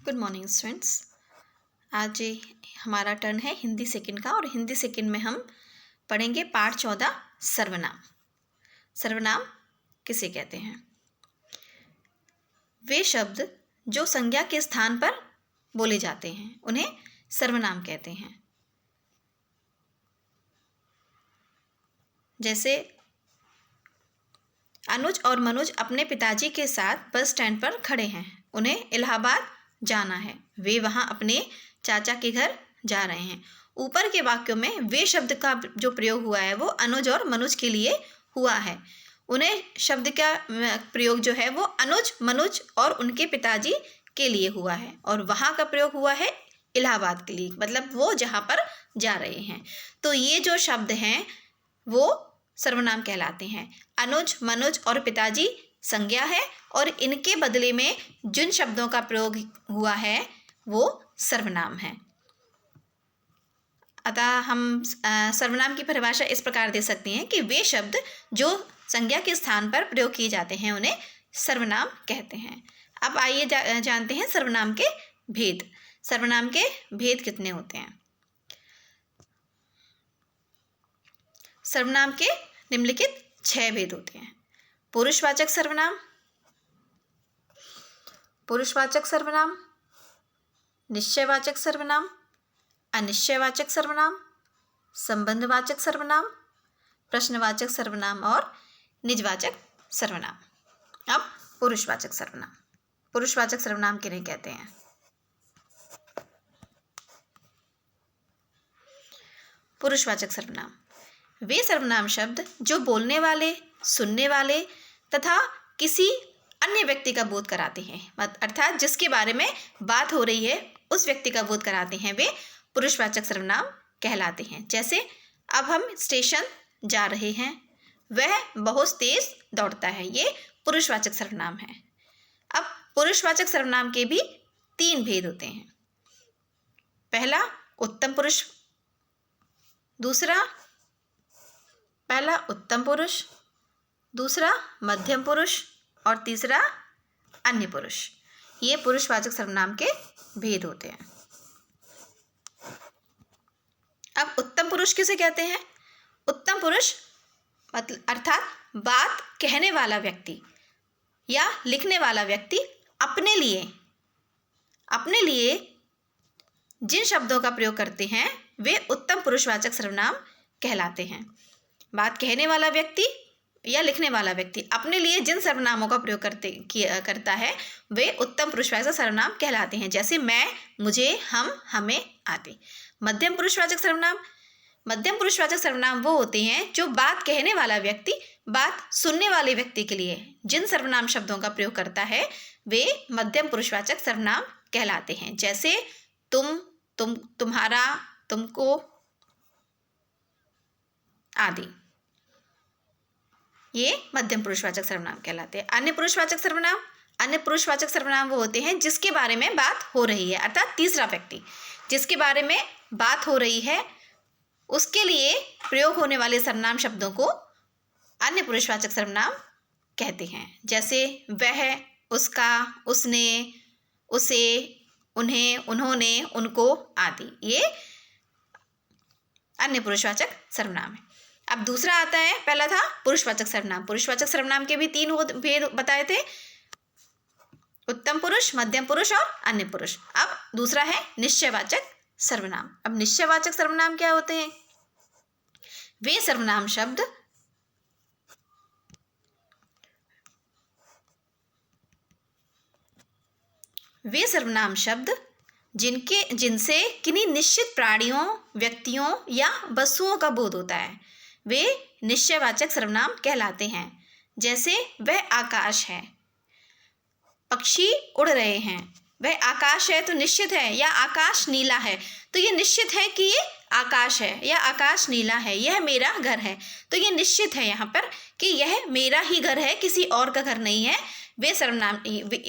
Good morning students. आज हमारा turn है हिंदी सेकंड का और हिंदी सेकंड में हम पढ़ेंगे पाठ 14 सर्वनाम। सर्वनाम किसे कहते हैं? वे शब्द जो संज्ञा के स्थान पर बोले जाते हैं उन्हें सर्वनाम कहते हैं। जैसे अनुज और मनुज अपने पिताजी के साथ बस स्टैंड पर खड़े हैं, उन्हें इलाहाबाद जाना है, वे वहाँ अपने चाचा के घर जा रहे हैं। ऊपर के वाक्यों में वे शब्द का जो प्रयोग हुआ है वो अनुज और मनुज के लिए हुआ है। उन्हें शब्द का प्रयोग जो है वो अनुज मनुज और उनके पिताजी के लिए हुआ है और वहाँ का प्रयोग हुआ है इलाहाबाद के लिए, मतलब वो जहाँ पर जा रहे हैं। तो ये जो शब्द हैं वो सर्वनाम कहलाते हैं। अनुज मनुज और पिताजी संज्ञा है और इनके बदले में जिन शब्दों का प्रयोग हुआ है वो सर्वनाम है। अतः हम सर्वनाम की परिभाषा इस प्रकार दे सकते हैं कि वे शब्द जो संज्ञा के स्थान पर प्रयोग किए जाते हैं उन्हें सर्वनाम कहते हैं। अब आइए जानते हैं सर्वनाम के भेद। सर्वनाम के भेद कितने होते हैं? सर्वनाम के निम्नलिखित 6 भेद होते हैं। पुरुषवाचक सर्वनाम, पुरुषवाचक सर्वनाम, निश्चयवाचक सर्वनाम, अनिश्चयवाचक सर्वनाम, संबंधवाचक सर्वनाम, प्रश्नवाचक सर्वनाम और निजवाचक सर्वनाम। अब पुरुषवाचक सर्वनाम। पुरुषवाचक सर्वनाम किन्हें कहते हैं? पुरुषवाचक सर्वनाम वे सर्वनाम शब्द जो बोलने वाले, सुनने वाले तथा किसी अन्य व्यक्ति का बोध कराते हैं, अर्थात जिसके बारे में बात हो रही है उस व्यक्ति का बोध कराते हैं, वे पुरुषवाचक सर्वनाम कहलाते हैं। जैसे अब हम स्टेशन जा रहे हैं, वह बहुत तेज दौड़ता है, ये पुरुषवाचक सर्वनाम है। अब पुरुषवाचक सर्वनाम के भी 3 भेद होते हैं। पहला उत्तम पुरुष, पहला उत्तम पुरुष, दूसरा मध्यम पुरुष और तीसरा अन्य पुरुष। ये पुरुषवाचक सर्वनाम के भेद होते हैं। अब उत्तम पुरुष किसे कहते हैं? उत्तम पुरुष मतलब अर्थात बात कहने वाला व्यक्ति या लिखने वाला व्यक्ति अपने लिए जिन शब्दों का प्रयोग करते हैं वे उत्तम पुरुषवाचक सर्वनाम कहलाते हैं। बात कहने वाला व्यक्ति या लिखने वाला व्यक्ति अपने लिए जिन सर्वनामों का प्रयोग करता है वे उत्तम पुरुषवाचक सर्वनाम कहलाते हैं। जैसे मैं, मुझे, हम, हमें आदि। मध्यम पुरुषवाचक सर्वनाम, मध्यम पुरुषवाचक सर्वनाम वो होते हैं जो बात कहने वाला व्यक्ति बात सुनने वाले व्यक्ति के लिए जिन सर्वनाम शब्दों का प्रयोग करता है वे मध्यम पुरुषवाचक सर्वनाम कहलाते हैं। जैसे तुम, तुम्हारा, तुमको आदि, ये मध्यम पुरुषवाचक सर्वनाम कहलाते हैं। अन्य पुरुषवाचक सर्वनाम, अन्य पुरुषवाचक सर्वनाम वो होते हैं जिसके बारे में बात हो रही है, अर्थात तीसरा व्यक्ति जिसके बारे में बात हो रही है उसके लिए प्रयोग होने वाले सर्वनाम शब्दों को अन्य पुरुषवाचक सर्वनाम कहते हैं। जैसे वह, उसका, उसने, उसे, उन्हें, उन्होंने, उनको आदि, ये अन्य पुरुषवाचक सर्वनाम है। अब दूसरा आता है, पहला था पुरुषवाचक सर्वनाम। पुरुषवाचक सर्वनाम के भी 3 भेद बताए थे, उत्तम पुरुष, मध्यम पुरुष और अन्य पुरुष। अब दूसरा है निश्चयवाचक सर्वनाम। अब निश्चयवाचक सर्वनाम क्या होते हैं? वे सर्वनाम शब्द जिनसे किन्हीं निश्चित प्राणियों, व्यक्तियों या वस्तुओं का बोध होता है वे निश्चयवाचक सर्वनाम कहलाते हैं। जैसे वह आकाश है, पक्षी उड़ रहे हैं, वह आकाश है तो निश्चित है, या आकाश नीला है तो ये निश्चित है कि ये आकाश है या आकाश नीला है। यह मेरा घर है तो ये निश्चित है यहाँ पर कि यह मेरा ही घर है, किसी और का घर नहीं है। वे सर्वनाम,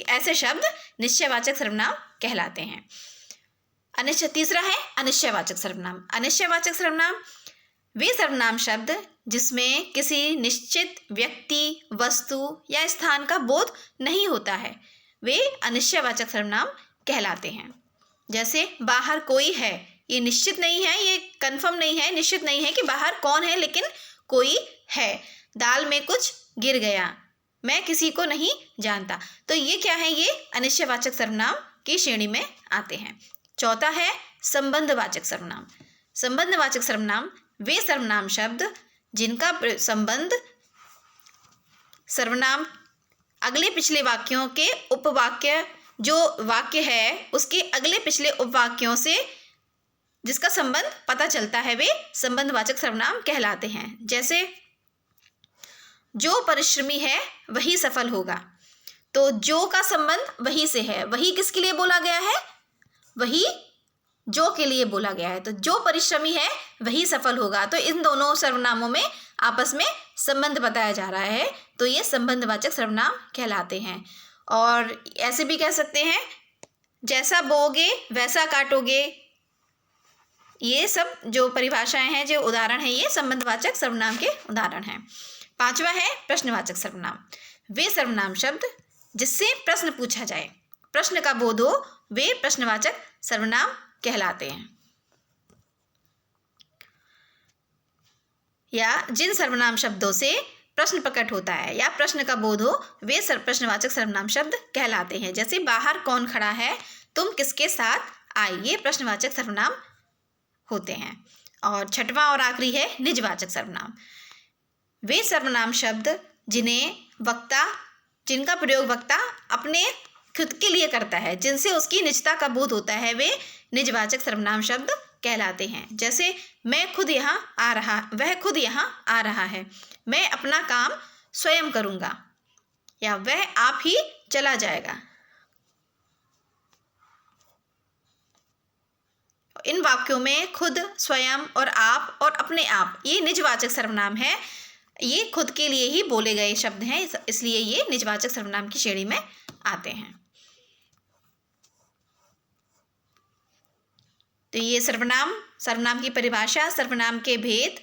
ऐसे शब्द निश्चयवाचक सर्वनाम कहलाते हैं। तीसरा है अनिश्चयवाचक सर्वनाम। अनिश्चयवाचक सर्वनाम वे सर्वनाम शब्द जिसमें किसी निश्चित व्यक्ति, वस्तु या स्थान का बोध नहीं होता है वे अनिश्चयवाचक सर्वनाम कहलाते हैं। जैसे बाहर कोई है, ये निश्चित नहीं है, ये कंफर्म नहीं है, निश्चित नहीं है कि बाहर कौन है, लेकिन कोई है। दाल में कुछ गिर गया, मैं किसी को नहीं जानता। तो ये क्या है, ये अनिश्चयवाचक सर्वनाम की श्रेणी में आते हैं। चौथा है संबंधवाचक सर्वनाम। संबंधवाचक सर्वनाम वे सर्वनाम शब्द जिनका संबंध सर्वनाम अगले पिछले वाक्यों के उपवाक्य, जो वाक्य है उसके अगले पिछले उपवाक्यों से जिसका संबंध पता चलता है, वे संबंधवाचक सर्वनाम कहलाते हैं। जैसे जो परिश्रमी है वही सफल होगा, तो जो का संबंध वही से है, वही किसके लिए बोला गया है, वही जो के लिए बोला गया है। तो जो परिश्रमी है वही सफल होगा, तो इन दोनों सर्वनामों में आपस में संबंध बताया जा रहा है, तो ये संबंधवाचक सर्वनाम कहलाते हैं। और ऐसे भी कह सकते हैं, जैसा बोओगे वैसा काटोगे। ये सब जो परिभाषाएं हैं, जो उदाहरण हैं, ये संबंधवाचक सर्वनाम के उदाहरण हैं। पांचवा है प्रश्नवाचक सर्वनाम। वे सर्वनाम शब्द जिससे प्रश्न पूछा जाए, प्रश्न का बोध हो, वे प्रश्नवाचक सर्वनाम कहलाते हैं। या जिन सर्वनाम शब्दों से प्रश्न प्रकट होता है या प्रश्न का बोध हो, वे प्रश्नवाचक सर्वनाम शब्द कहलाते हैं। जैसे बाहर कौन खड़ा है, तुम किसके साथ आए, ये प्रश्नवाचक सर्वनाम होते हैं। और छठवां और आखिरी है निजवाचक सर्वनाम। वे सर्वनाम शब्द जिनका प्रयोग वक्ता अपने खुद के लिए करता है, जिनसे उसकी निजता का बोध होता है, वे निजवाचक सर्वनाम शब्द कहलाते हैं। जैसे मैं खुद यहाँ आ रहा, वह खुद यहाँ आ रहा है, मैं अपना काम स्वयं करूँगा, या वह आप ही चला जाएगा। इन वाक्यों में खुद, स्वयं और आप और अपने आप, ये निजवाचक सर्वनाम है। ये खुद के लिए ही बोले गए शब्द हैं, इसलिए ये निजवाचक सर्वनाम की श्रेणी में आते हैं। तो ये सर्वनाम की परिभाषा, सर्वनाम के भेद,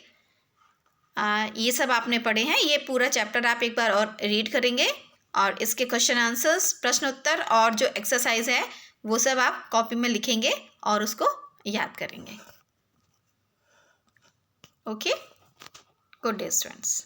ये सब आपने पढ़े हैं। ये पूरा चैप्टर आप एक बार और रीड करेंगे और इसके क्वेश्चन आंसर्स, प्रश्न उत्तर और जो एक्सरसाइज है वो सब आप कॉपी में लिखेंगे और उसको याद करेंगे। Okay, good day students.